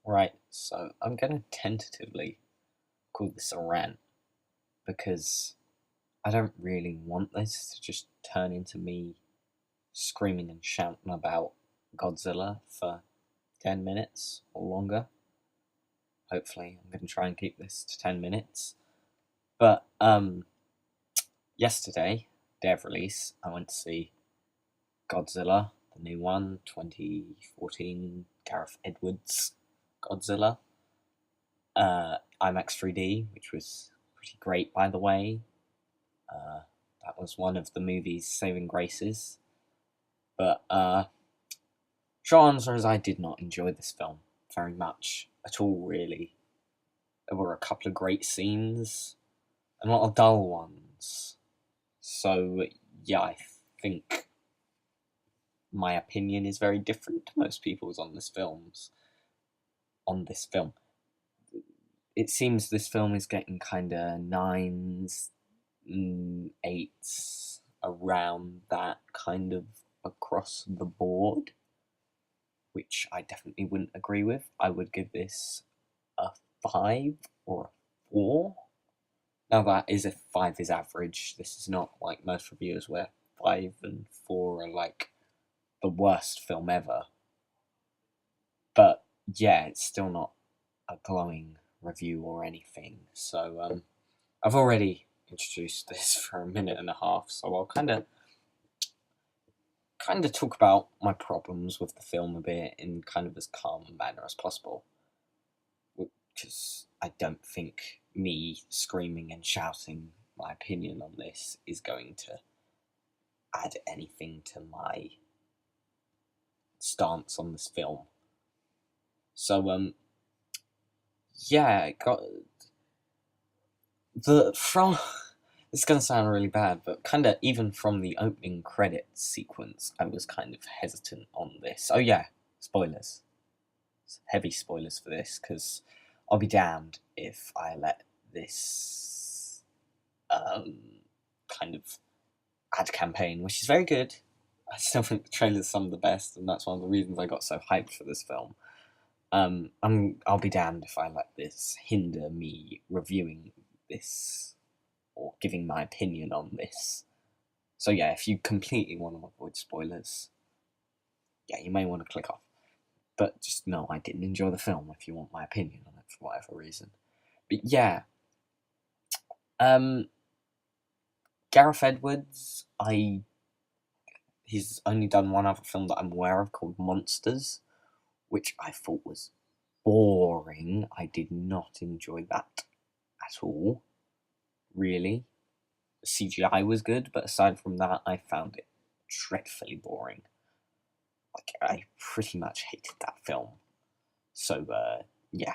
Right, so I'm gonna tentatively call this a rant because I don't really want this to just turn into me screaming and shouting about Godzilla for 10 minutes or longer. Hopefully, I'm gonna try and keep this to 10 minutes. But, yesterday, day of release, I went to see Godzilla, the new one, 2014, Gareth Edwards Godzilla. IMAX 3D, which was pretty great, by the way. That was one of the movie's saving graces. But short answer is I did not enjoy this film very much at all, really. There were a couple of great scenes and a lot of dull ones. So, yeah, I think my opinion is very different to most people's on this film. It seems this film is getting kind of nines, eights, around that kind of across the board, which I definitely wouldn't agree with. I would give this a 5 or a 4. Now that is if 5 is average. This is not like most reviewers where 5 and 4 are like the worst film ever. But yeah, it's still not a glowing review or anything. So I've already introduced this for a minute and a half, so I'll kind of talk about my problems with the film a bit in kind of as calm a manner as possible, because I don't think me screaming and shouting my opinion on this is going to add anything to my stance on this film. So yeah, it got the from. It's gonna sound really bad, but kind of even from the opening credits sequence, I was kind of hesitant on this. Oh yeah, spoilers, heavy spoilers for this, because I'll be damned if I let this kind of ad campaign, which is very good. I still think the trailer's some of the best, and that's one of the reasons I got so hyped for this film. I'll be damned if I let this hinder me reviewing this or giving my opinion on this. So yeah, if you completely want to avoid spoilers, yeah, you may want to click off. But just know I didn't enjoy the film if you want my opinion on it for whatever reason. But yeah, Gareth Edwards, he's only done one other film that I'm aware of called Monsters, which I thought was boring. I did not enjoy that at all, really. The CGI was good, but aside from that, I found it dreadfully boring. Like, I pretty much hated that film. So, yeah.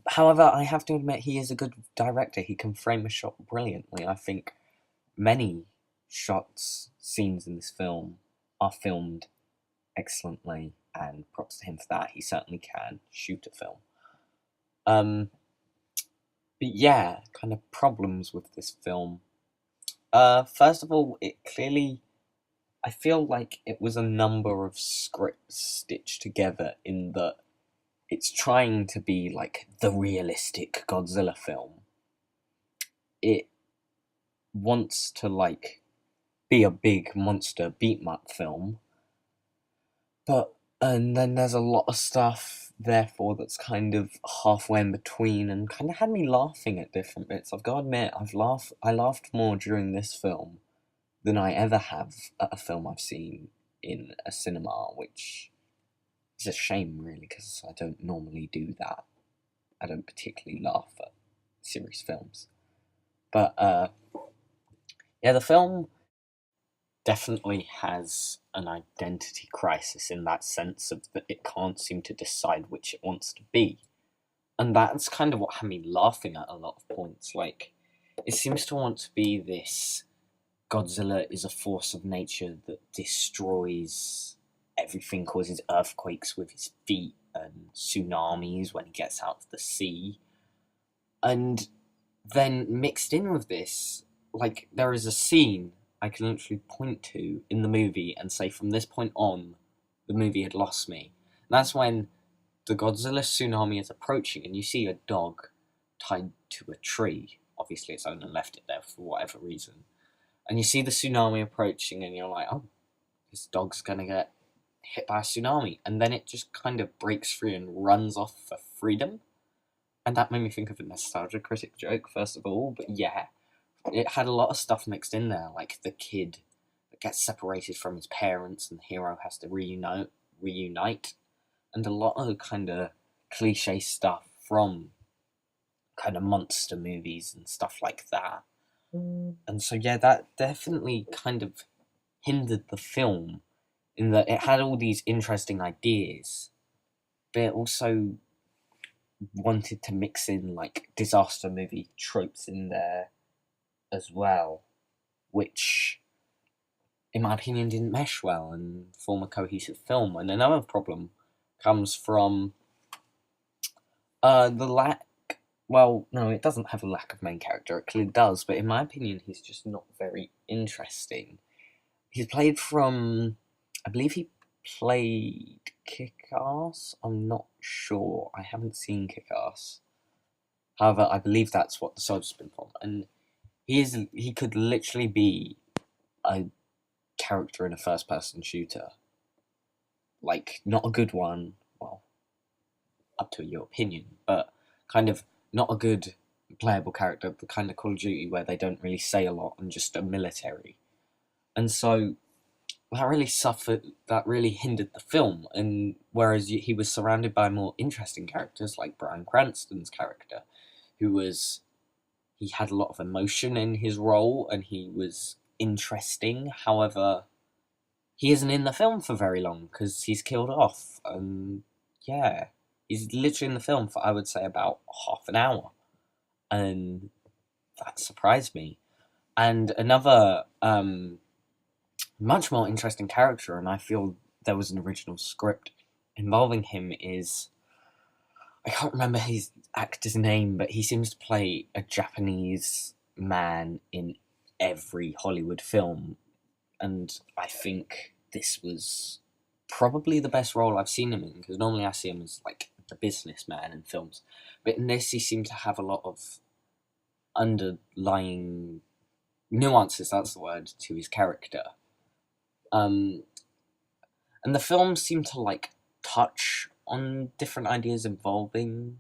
However, I have to admit he is a good director. He can frame a shot brilliantly. I think many scenes in this film are filmed excellently, and props to him for that. He certainly can shoot a film. But yeah, kind of problems with this film. First of all, I feel like it was a number of scripts stitched together in that it's trying to be like the realistic Godzilla film. It wants to like be a big monster beat 'em up film, and then there's a lot of stuff therefore that's kind of halfway in between and kind of had me laughing at different bits. I've got to admit, I laughed more during this film than I ever have at a film I've seen in a cinema, which is a shame, really, because I don't normally do that. I don't particularly laugh at serious films. But, yeah, the film definitely has an identity crisis in that sense of that it can't seem to decide which it wants to be. And that's kind of what had me laughing at a lot of points. Like, it seems to want to be this Godzilla is a force of nature that destroys everything, causes earthquakes with his feet and tsunamis when he gets out of the sea. And then mixed in with this, like, there is a scene I can literally point to in the movie and say from this point on, the movie had lost me. That's when the Godzilla tsunami is approaching, and you see a dog tied to a tree. Obviously, its owner left it there for whatever reason. And you see the tsunami approaching, and you're like, oh, this dog's gonna get hit by a tsunami. And then it just kind of breaks free and runs off for freedom. And that made me think of a nostalgia critic joke, first of all. But yeah, it had a lot of stuff mixed in there, like the kid that gets separated from his parents, and the hero has to reunite, and a lot of kind of cliche stuff from kind of monster movies and stuff like that. And so yeah, that definitely kind of hindered the film in that it had all these interesting ideas, but it also wanted to mix in like disaster movie tropes in there as well, which in my opinion didn't mesh well and form a cohesive film. And another problem comes from the lack. Well, no, it doesn't have a lack of main character. It clearly does, but in my opinion, he's just not very interesting. He's played from, I believe he played Kick-Ass. I'm not sure. I haven't seen Kick-Ass. However, I believe that's what the soldier's been from, and he could literally be a character in a first-person shooter. Like, not a good one. Well, up to your opinion, but kind of not a good playable character, the kind of Call of Duty where they don't really say a lot and just are military. And so that really hindered the film, and whereas he was surrounded by more interesting characters like Bryan Cranston's character, he had a lot of emotion in his role and he was interesting. However, he isn't in the film for very long because he's killed off, and yeah, he's literally in the film for, I would say, about half an hour. And that surprised me. And another much more interesting character, and I feel there was an original script involving him, is... I can't remember his actor's name, but he seems to play a Japanese man in every Hollywood film. And I think this was probably the best role I've seen him in, because normally I see him as like the businessman in films, but in this he seemed to have a lot of underlying nuances, that's the word, to his character. And the film seemed to like touch on different ideas involving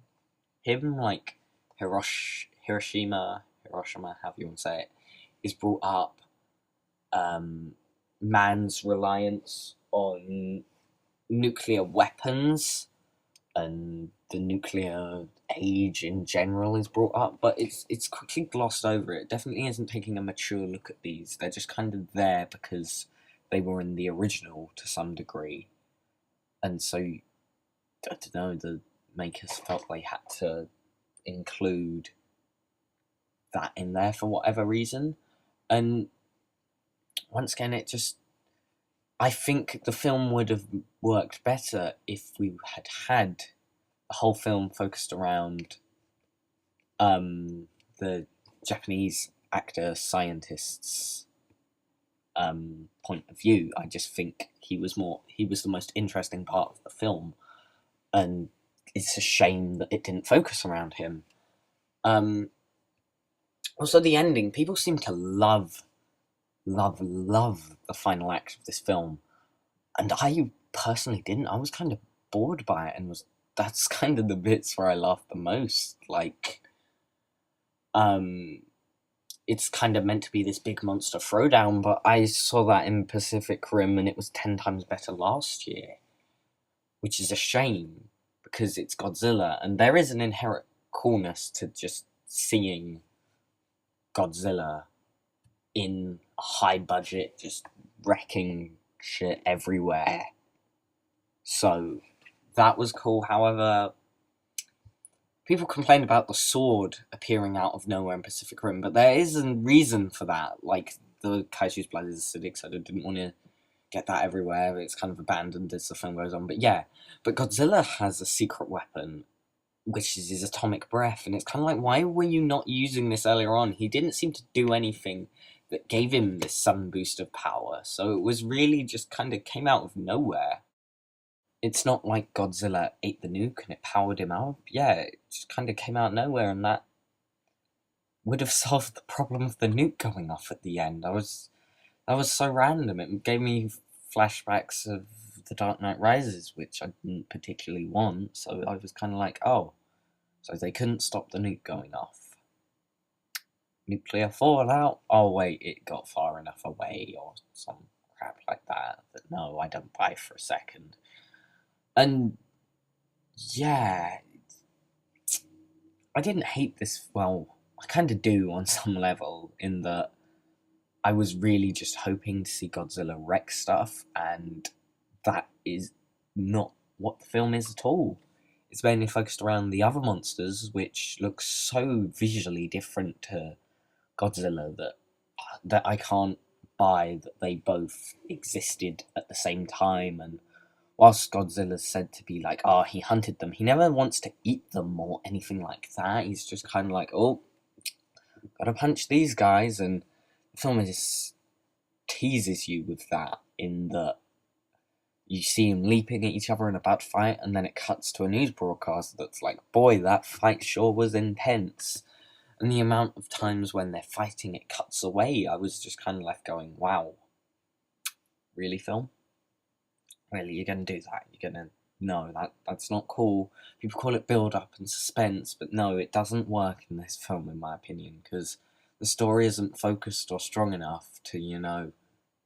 him, like Hiroshima, however you want to say it, is brought up. Man's reliance on nuclear weapons and the nuclear age in general is brought up, but it's quickly glossed over. It definitely isn't taking a mature look at these. They're just kind of there because they were in the original to some degree, and so I don't know, the makers felt they had to include that in there for whatever reason. And once again, I think the film would have worked better if we had a whole film focused around the Japanese actor scientist's point of view. I just think he was the most interesting part of the film, and it's a shame that it didn't focus around him. Also, the ending. People seem to love the final act of this film, and I personally didn't. I was kind of bored by it, and that's kind of the bits where I laughed the most. Like, it's kind of meant to be this big monster throwdown, but I saw that in Pacific Rim, and it was 10 times better last year, which is a shame because it's Godzilla, and there is an inherent coolness to just seeing Godzilla in a high budget, just wrecking shit everywhere. So that was cool. However, people complained about the sword appearing out of nowhere in Pacific Rim, but there is a reason for that. Like, the Kaisu's blood is acidic, so I didn't want to get that everywhere. It's kind of abandoned as the film goes on. But yeah, but Godzilla has a secret weapon, which is his atomic breath, and it's kind of like, why were you not using this earlier on? He didn't seem to do anything that gave him this sudden boost of power, so it was really just kind of came out of nowhere. it's not like Godzilla ate the nuke and it powered him up. Yeah, it just kind of came out of nowhere, and that would have solved the problem of the nuke going off at the end. That was so random. It gave me flashbacks of The Dark Knight Rises, which I didn't particularly want. So I was kind of like, oh, so they couldn't stop the nuke going off. Nuclear fallout. Oh wait, it got far enough away, or some crap like that. That no, I don't buy for a second. And yeah, I didn't hate this. Well, I kind of do on some level, in that I was really just hoping to see Godzilla wreck stuff, and that is not what the film is at all. It's mainly focused around the other monsters, which look so visually different to Godzilla that I can't buy that they both existed at the same time. And whilst Godzilla's said to be like, oh, he hunted them, he never wants to eat them or anything like that. He's just kind of like, oh, gotta punch these guys. And the film just teases you with that, in that you see them leaping at each other in a bad fight, and then it cuts to a news broadcast that's like, boy, that fight sure was intense. And the amount of times when they're fighting, it cuts away, I was just kind of left going, wow, really, film? Really, you're going to do that? You're going to... No, that's not cool. People call it build-up and suspense, but no, it doesn't work in this film, in my opinion, because the story isn't focused or strong enough to,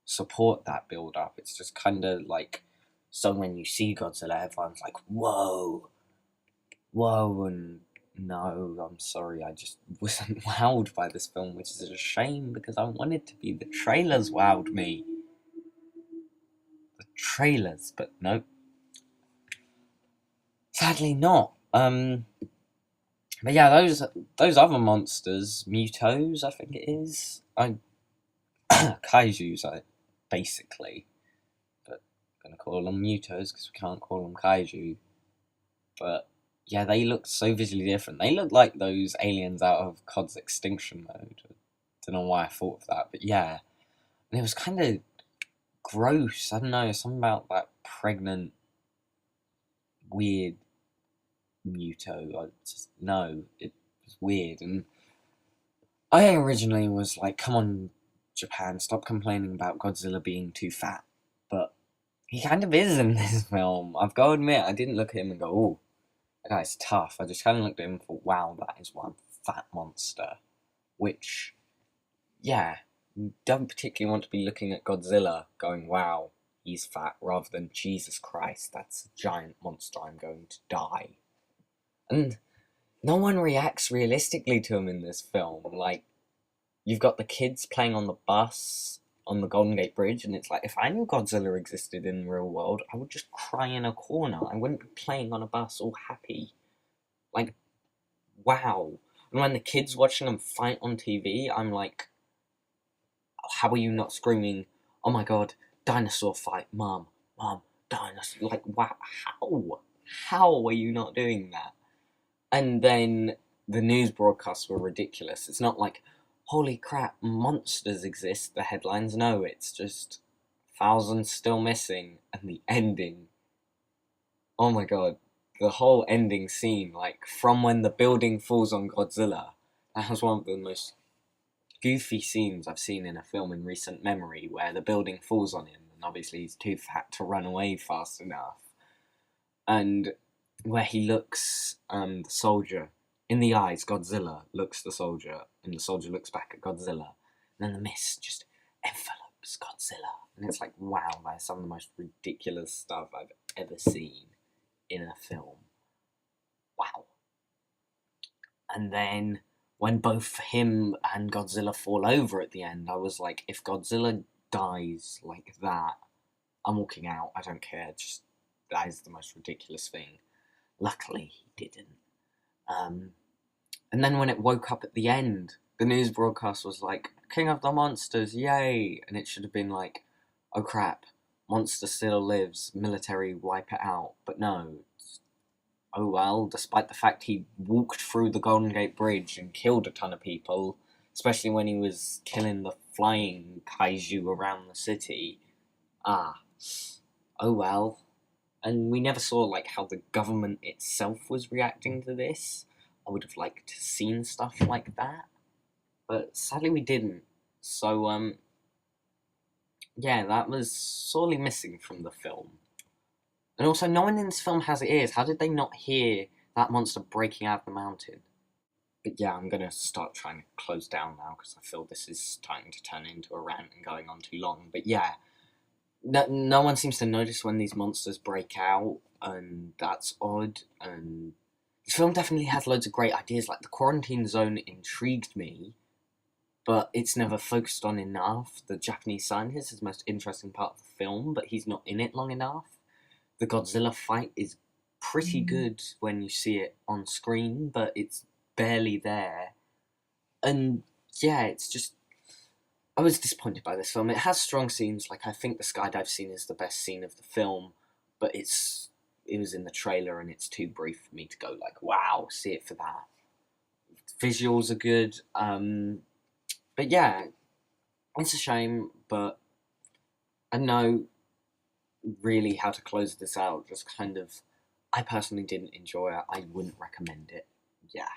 support that build-up. It's just kind of like... So when you see Godzilla, everyone's like, whoa, whoa, and no, I'm sorry, I just wasn't wowed by this film, which is a shame, because I wanted to be. The trailers wowed me. The trailers, but no. Sadly not. But yeah, those other monsters, Mutos, I think it is. Kaijus, basically. But I'm gonna call them Mutos because we can't call them Kaiju. But yeah, they look so visually different. They look like those aliens out of COD's Extinction Mode. I don't know why I thought of that, but yeah. And it was kind of gross. I don't know, something about that pregnant, weird Muto. No, it was weird. And I originally was like, come on, Japan, stop complaining about Godzilla being too fat. But he kind of is in this film. I've got to admit, I didn't look at him and go, oh, that guy's tough. I just kind of looked at him and thought, wow, that is one fat monster. Which, yeah, you don't particularly want to be looking at Godzilla going, wow, he's fat, rather than, Jesus Christ, that's a giant monster, I'm going to die. And no one reacts realistically to him in this film. Like, you've got the kids playing on the bus on the Golden Gate Bridge, and it's like, if I knew Godzilla existed in the real world, I would just cry in a corner. I wouldn't be playing on a bus all happy. Like, wow. And when the kids watching them fight on TV, I'm like, how are you not screaming, oh my god, dinosaur fight, mom, dinosaur, like, wow, how are you not doing that? And then the news broadcasts were ridiculous. It's not like, holy crap, monsters exist, the headlines. No, it's just thousands still missing, and the ending. Oh my god, the whole ending scene, like, from when the building falls on Godzilla, that was one of the most goofy scenes I've seen in a film in recent memory, where the building falls on him, and obviously he's too fat to run away fast enough. And where he looks the soldier in the eyes, Godzilla looks the soldier, and the soldier looks back at Godzilla, and then the mist just envelops Godzilla. And it's like, wow, that's some of the most ridiculous stuff I've ever seen in a film. Wow. And then when both him and Godzilla fall over at the end, I was like, if Godzilla dies like that, I'm walking out, I don't care, just, that is the most ridiculous thing. Luckily, he didn't. And then when it woke up at the end, the news broadcast was like, King of the Monsters, yay! And it should have been like, oh crap, monster still lives, military wipe it out. But no, oh well, despite the fact he walked through the Golden Gate Bridge and killed a ton of people, especially when he was killing the flying kaiju around the city. Oh well. and we never saw like how the government itself was reacting to this. I would have liked to seen stuff like that, but sadly we didn't. So yeah, that was sorely missing from the film. And also, no one in this film has ears. How did they not hear that monster breaking out of the mountain? But yeah, I'm gonna start trying to close down now because I feel this is starting to turn into a rant and going on too long. But yeah, no one seems to notice when these monsters break out, and that's odd. And this film definitely has loads of great ideas. Like the quarantine zone intrigued me, but it's never focused on enough. The Japanese scientist is the most interesting part of the film, but he's not in it long enough. The Godzilla fight is pretty good when you see it on screen, but it's barely there. And yeah, it's just. I was disappointed by this film. It has strong scenes, like I think the skydive scene is the best scene of the film, but it was in the trailer and it's too brief for me to go like, wow, see it for that. Visuals are good, but yeah, it's a shame, but I know really how to close this out. Just kind of, I personally didn't enjoy it. I wouldn't recommend it. Yeah.